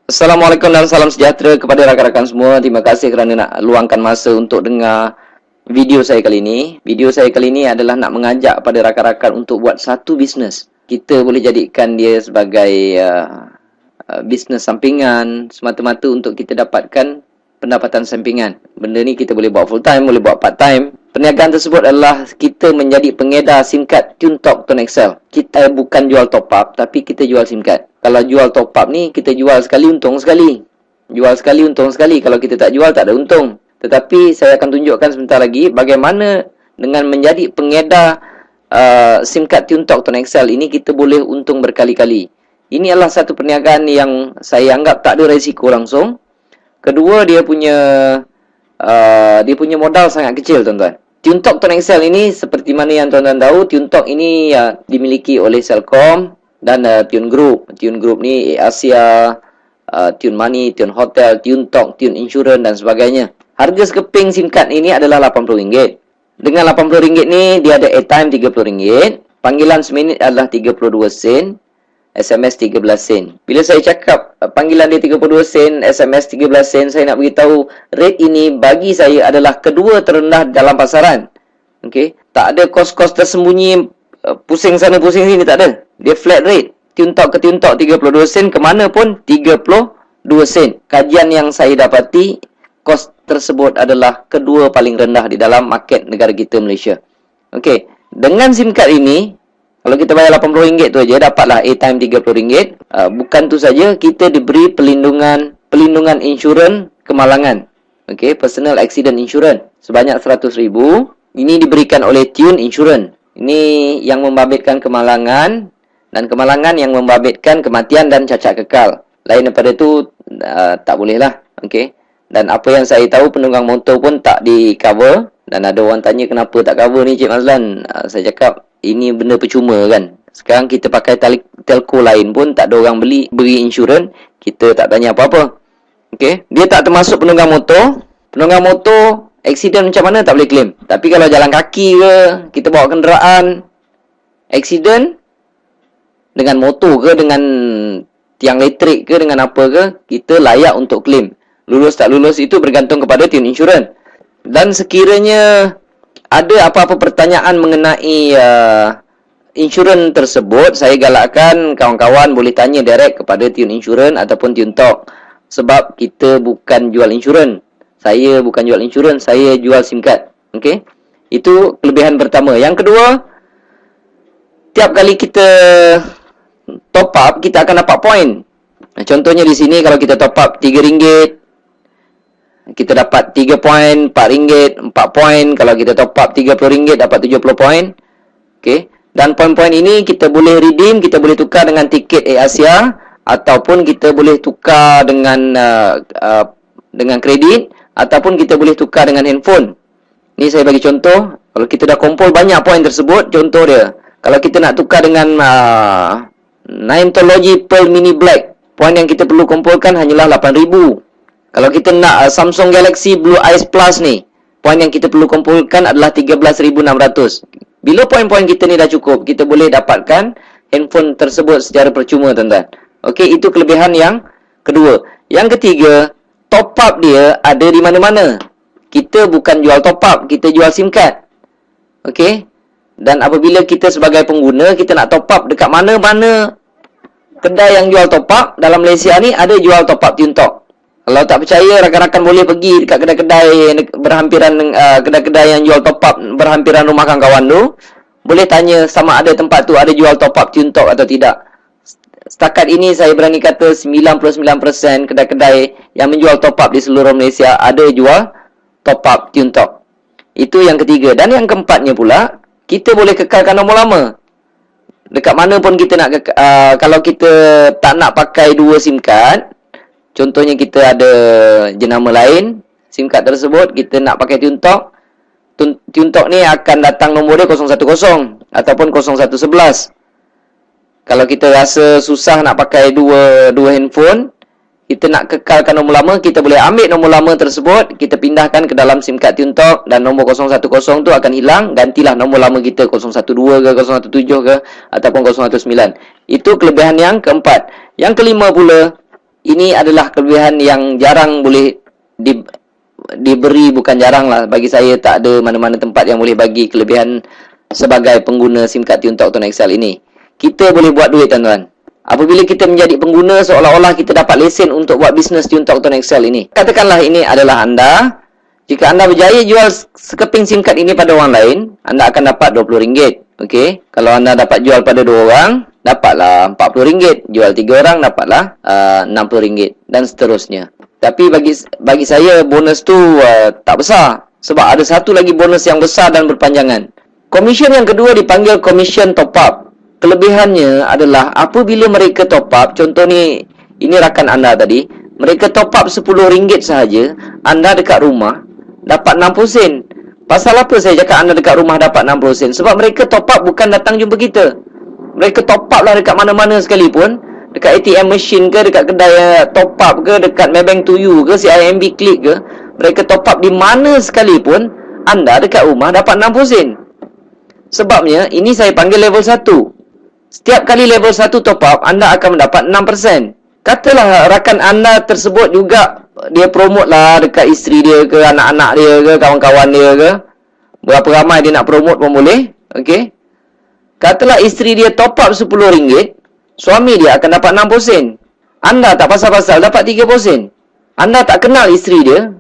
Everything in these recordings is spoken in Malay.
Assalamualaikum dan salam sejahtera kepada rakan-rakan semua. Terima kasih kerana nak luangkan masa untuk dengar video saya kali ini. Video saya kali ini adalah nak mengajak pada rakan-rakan untuk buat satu bisnes. Kita boleh jadikan dia sebagai bisnes sampingan semata-mata untuk kita dapatkan pendapatan sampingan. Benda ni kita boleh buat full time, boleh buat part time. Perniagaan tersebut adalah kita menjadi pengedar SIM card TuneTalk Tone Excel. Kita bukan jual top up, tapi kita jual SIM card. Kalau jual top up ni, kita jual sekali untung sekali. Jual sekali untung sekali. Kalau kita tak jual, tak ada untung. Tetapi saya akan tunjukkan sebentar lagi bagaimana dengan menjadi pengedar SIM card TuneTalk Tone Excel ini kita boleh untung berkali-kali. Ini adalah satu perniagaan yang saya anggap tak ada risiko langsung. Kedua, dia punya modal sangat kecil, tuan-tuan. TuneTalk Tone Excel ini seperti mana yang tuan-tuan tahu, TuneTalk ini dimiliki oleh Celcom dan Tune Group. Tune Group ni Asia, Tune Money, Tune Hotel, TuneTalk, Tune Insurance dan sebagainya. Harga sekeping SIM card ini adalah RM80. Dengan RM80 ni dia ada airtime RM30, panggilan seminit adalah 32 sen, SMS 13 sen. Bila saya cakap panggilan dia 32 sen, SMS 13 sen, saya nak beritahu rate ini bagi saya adalah kedua terendah dalam pasaran. Okey, tak ada kos-kos tersembunyi, pusing sana pusing sini, tak ada. Dia flat rate. TuneTalk ke TuneTalk 32 sen, ke mana pun 32 sen. Kajian yang saya dapati, kos tersebut adalah kedua paling rendah di dalam market negara kita, Malaysia. Okey, dengan SIM card ini, kalau kita bayar RM80 tu aja, dapatlah airtime RM30. Bukan tu saja, kita diberi pelindungan insurans kemalangan. Okey, personal accident insurance sebanyak RM100,000. Ini diberikan oleh Tune Insurance. Ini yang membabitkan kemalangan, dan kemalangan yang membabitkan kematian dan cacat kekal. Lain daripada tu tak boleh lah. Okey. Dan apa yang saya tahu, penunggang motor pun tak di cover. Dan ada orang tanya kenapa tak cover ni Cik Mazlan. Saya cakap ini benda percuma kan. Sekarang kita pakai telco lain pun tak ada orang beri insurans, kita tak tanya apa-apa. Okey, dia tak termasuk penunggang motor. Penunggang motor accident macam mana tak boleh claim. Tapi kalau jalan kaki ke, kita bawa kenderaan, accident dengan motor ke, dengan tiang elektrik ke, dengan apa ke, kita layak untuk claim. Lulus tak lulus itu bergantung kepada Tune Insurance. Dan sekiranya ada apa-apa pertanyaan mengenai insurans tersebut, saya galakkan kawan-kawan boleh tanya direct kepada Tune Insurance ataupun TuneTalk. Sebab kita bukan jual insurans. Saya bukan jual insurans, saya jual SIM card. Okey? Itu kelebihan pertama. Yang kedua, tiap kali kita top up, kita akan dapat point. Contohnya di sini kalau kita top up RM3, kita dapat 3 poin, RM4, 4 poin. Kalau kita top up RM30, dapat 70 poin. Okey. Dan poin-poin ini kita boleh redeem, kita boleh tukar dengan tiket Air Asia, ataupun kita boleh tukar dengan kredit, ataupun kita boleh tukar dengan handphone. Ni saya bagi contoh. Kalau kita dah kumpul banyak poin tersebut, contoh dia, kalau kita nak tukar dengan Nimetology Pearl Mini Black, poin yang kita perlu kumpulkan hanyalah 8,000. Kalau kita nak Samsung Galaxy Blue Eyes Plus ni, poin yang kita perlu kumpulkan adalah 13,600. Bila poin-poin kita ni dah cukup, kita boleh dapatkan handphone tersebut secara percuma, tuan-tuan. Okey, itu kelebihan yang kedua. Yang ketiga, top up dia ada di mana-mana. Kita bukan jual top up, kita jual SIM card. Okey? Dan apabila kita sebagai pengguna, kita nak top up dekat mana-mana kedai yang jual top up dalam Malaysia ni, ada jual top up TuneTalk. Kalau tak percaya, rakan-rakan boleh pergi dekat kedai-kedai berhampiran, kedai-kedai yang jual top up berhampiran rumah kawan-kawan tu. Boleh tanya sama ada tempat tu ada jual top up TuneTalk atau tidak. Setakat ini saya berani kata 99% kedai-kedai yang menjual top up di seluruh Malaysia ada jual top up TuneTalk. Itu yang ketiga. Dan yang keempatnya pula, kita boleh kekalkan nombor lama. Dekat mana pun kita nak kalau kita tak nak pakai dua SIM card, contohnya kita ada jenama lain, SIM card tersebut kita nak pakai TuneTalk. TuneTalk ni akan datang nombor dia 010 ataupun 0111. Kalau kita rasa susah nak pakai dua handphone, kita nak kekalkan nombor lama, kita boleh ambil nombor lama tersebut, kita pindahkan ke dalam SIM card TuneTalk, dan nombor 010 tu akan hilang, gantilah nombor lama kita 012 ke, 017 ke, ataupun 019. Itu kelebihan yang keempat. Yang kelima pula, Ini adalah kelebihan yang jarang boleh diberi, bukan jarang lah. Bagi saya tak ada mana-mana tempat yang boleh bagi kelebihan sebagai pengguna SIM card TuneTalk Tone XL ini. Kita boleh buat duit, tuan-tuan. Apabila kita menjadi pengguna, seolah-olah kita dapat lesen untuk buat bisnes TuneTalk Tone XL ini. Katakanlah ini adalah anda. Jika anda berjaya jual sekeping SIM card ini pada orang lain, anda akan dapat RM20. Okey. Kalau anda dapat jual pada 2 orang, dapatlah RM40. Jual 3 orang, dapatlah RM60 dan seterusnya. Tapi bagi saya bonus tu tak besar, sebab ada satu lagi bonus yang besar dan berpanjangan. Komisen yang kedua dipanggil komisen top up. Kelebihannya adalah apabila mereka top up, contoh ni, ini rakan anda tadi, mereka top up RM10 sahaja, anda dekat rumah dapat 60 sen. Pasal apa saya cakap anda dekat rumah dapat 60 sen? Sebab mereka top up bukan datang jumpa kita. Mereka top up lah dekat mana-mana sekalipun. Dekat ATM machine ke, dekat kedai top up ke, dekat Maybank to you ke, CIMB Click ke. Mereka top up di mana sekalipun, anda dekat rumah dapat 60 sen. Sebabnya, ini saya panggil level 1. Setiap kali level 1 top up, anda akan mendapat 6%. Katalah rakan anda tersebut juga dia promote lah dekat isteri dia ke, anak-anak dia ke, kawan-kawan dia ke. Berapa ramai dia nak promote pun boleh. Okey. Katalah isteri dia top up RM10, suami dia akan dapat 60 sen. Anda tak pasal-pasal dapat 30 sen. Anda tak kenal isteri dia.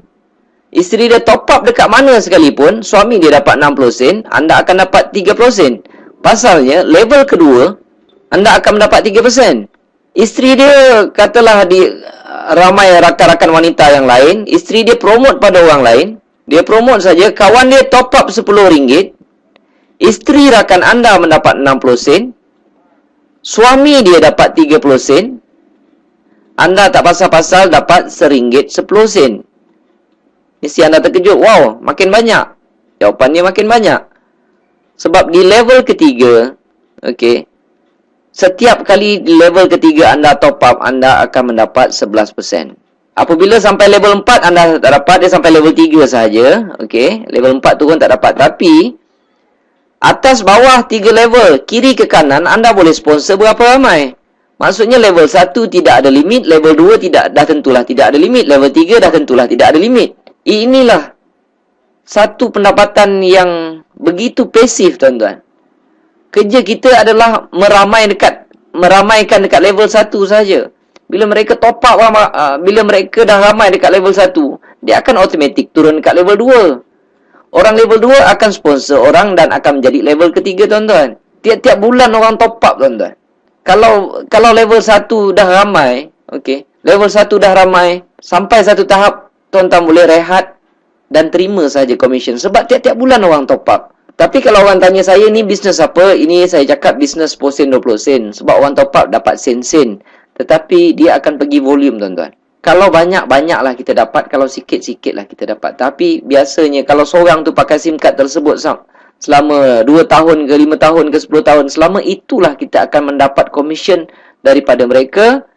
Isteri dia top up dekat mana sekalipun, suami dia dapat 60 sen, anda akan dapat 30 sen. Pasalnya, level kedua, anda akan mendapat 3%. Isteri dia, katalah ramai rakan-rakan wanita yang lain, isteri dia promote pada orang lain, dia promote saja, kawan dia top up RM10, isteri rakan anda mendapat 60 sen, suami dia dapat 30 sen, anda tak pasal-pasal dapat RM1 10 sen. Mesti anda terkejut, wow, makin banyak. Jawapannya makin banyak. Sebab di level ketiga, okey, setiap kali di level ketiga anda top up, anda akan mendapat 11%. Apabila sampai level 4, anda tak dapat, dia sampai level 3 sahaja. Okey, level 4 turun tak dapat. Tapi, atas bawah 3 level, kiri ke kanan, anda boleh sponsor berapa ramai. Maksudnya level 1 tidak ada limit, level 2 dah tentulah tidak ada limit, level 3 dah tentulah tidak ada limit. Inilah satu pendapatan yang begitu pasif, tuan-tuan. Kerja kita adalah meramaikan dekat level 1 saja. Bila mereka top up, bila mereka dah ramai dekat level 1, dia akan automatik turun dekat level 2. Orang level 2 akan sponsor orang dan akan menjadi level ketiga, tuan-tuan. Tiap-tiap bulan orang top up, tuan-tuan. Kalau level 1 dah ramai, okey, level 1 dah ramai, sampai satu tahap, tuan-tuan boleh rehat dan terima saja komisen. Sebab tiap-tiap bulan orang top up. Tapi kalau orang tanya saya, ni bisnes apa? Ini saya cakap bisnes 10 sen, 20 sen. Sebab orang top up dapat sen-sen. Tetapi dia akan pergi volume, tuan-tuan. Kalau banyak-banyak lah kita dapat. Kalau sikit-sikit lah kita dapat. Tapi biasanya kalau seorang tu pakai SIM card tersebut selama 2 tahun ke 5 tahun ke 10 tahun, selama itulah kita akan mendapat komisen daripada mereka.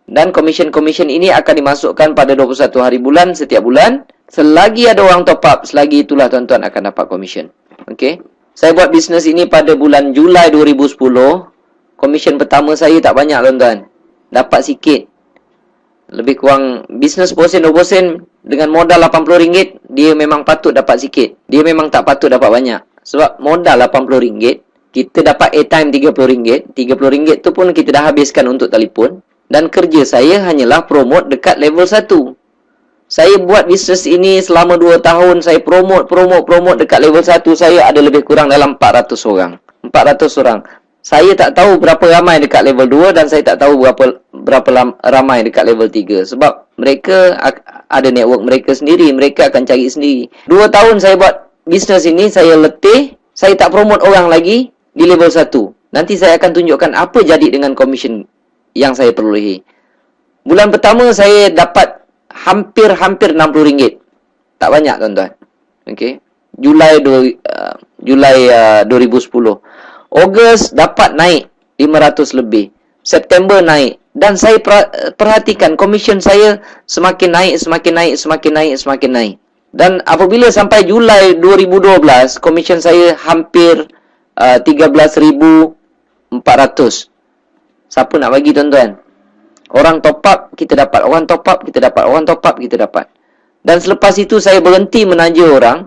Dan komisen-komisen ini akan dimasukkan pada 21 hari bulan setiap bulan. Selagi ada orang top up, selagi itulah tuan-tuan akan dapat komisen. Okey. Saya buat bisnes ini pada bulan Julai 2010. Komisen pertama saya tak banyak, tuan-tuan. Dapat sikit. Lebih kurang bisnes 10 sen, 20 sen dengan modal RM80, dia memang patut dapat sikit. Dia memang tak patut dapat banyak. Sebab modal RM80, kita dapat airtime RM30. RM30 tu pun kita dah habiskan untuk telefon. Dan kerja saya hanyalah promote dekat level 1. Saya buat bisnes ini selama 2 tahun. Saya promote dekat level 1. Saya ada lebih kurang dalam 400 orang. 400 orang. Saya tak tahu berapa ramai dekat level 2 dan saya tak tahu berapa ramai dekat level 3. Sebab mereka ada network mereka sendiri. Mereka akan cari sendiri. 2 tahun saya buat bisnes ini, saya letih. Saya tak promote orang lagi di level 1. Nanti saya akan tunjukkan apa jadi dengan komisen yang saya perolehi. Bulan pertama saya dapat hampir RM60. Tak banyak, tuan-tuan. Okey. Julai 2010. Ogos dapat naik 500 lebih. September naik. Dan saya perhatikan komisen saya semakin naik. Dan apabila sampai Julai 2012, komisen saya hampir 13,400. Siapa nak bagi, tuan-tuan? Orang top up, kita dapat. Orang top up, kita dapat. Orang top up, kita dapat. Dan selepas itu saya berhenti menaja orang.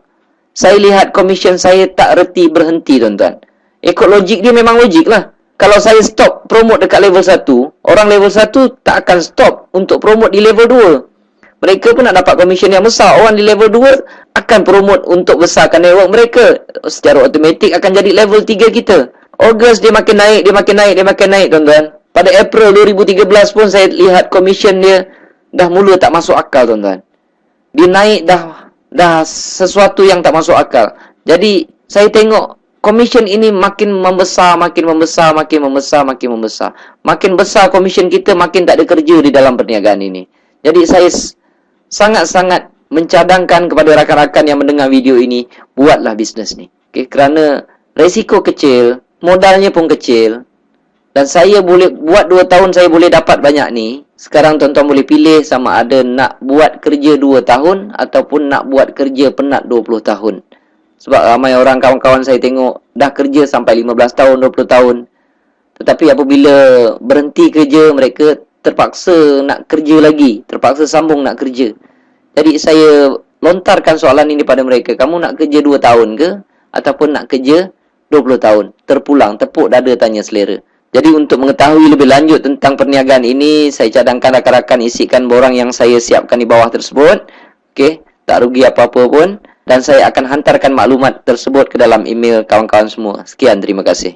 Saya lihat komisen saya tak reti berhenti, tuan-tuan. Ikut logik dia memang logik lah. Kalau saya stop promote dekat level 1, orang level 1 tak akan stop untuk promote di level 2. Mereka pun nak dapat komisen yang besar. Orang di level 2 akan promote untuk besarkan network mereka. Secara automatik akan jadi level 3 kita. Ogos dia makin naik, dia makin naik, dia makin naik, tuan-tuan. Pada April 2013 pun saya lihat komisen dia dah mula tak masuk akal, tuan-tuan. Dia naik dah sesuatu yang tak masuk akal. Jadi saya tengok komisen ini makin membesar, makin membesar, makin membesar, makin membesar. Makin besar komisen kita, makin tak ada kerja di dalam perniagaan ini. Jadi saya sangat-sangat mencadangkan kepada rakan-rakan yang mendengar video ini, buatlah bisnes ni. Okay? Kerana resiko kecil, modalnya pun kecil. Dan saya boleh buat 2 tahun saya boleh dapat banyak ni. Sekarang tuan-tuan boleh pilih sama ada nak buat kerja 2 tahun ataupun nak buat kerja penat 20 tahun. Sebab ramai orang kawan-kawan saya tengok dah kerja sampai 15 tahun, 20 tahun. Tetapi apabila berhenti kerja, mereka terpaksa nak kerja lagi, terpaksa sambung nak kerja. Jadi saya lontarkan soalan ini pada mereka, kamu nak kerja 2 tahun ke ataupun nak kerja 20 tahun? Terpulang, tepuk dada tanya selera. Jadi untuk mengetahui lebih lanjut tentang perniagaan ini, saya cadangkan rakan-rakan isikan borang yang saya siapkan di bawah tersebut. Okey, tak rugi apa-apa pun. Dan saya akan hantarkan maklumat tersebut ke dalam email kawan-kawan semua. Sekian, terima kasih.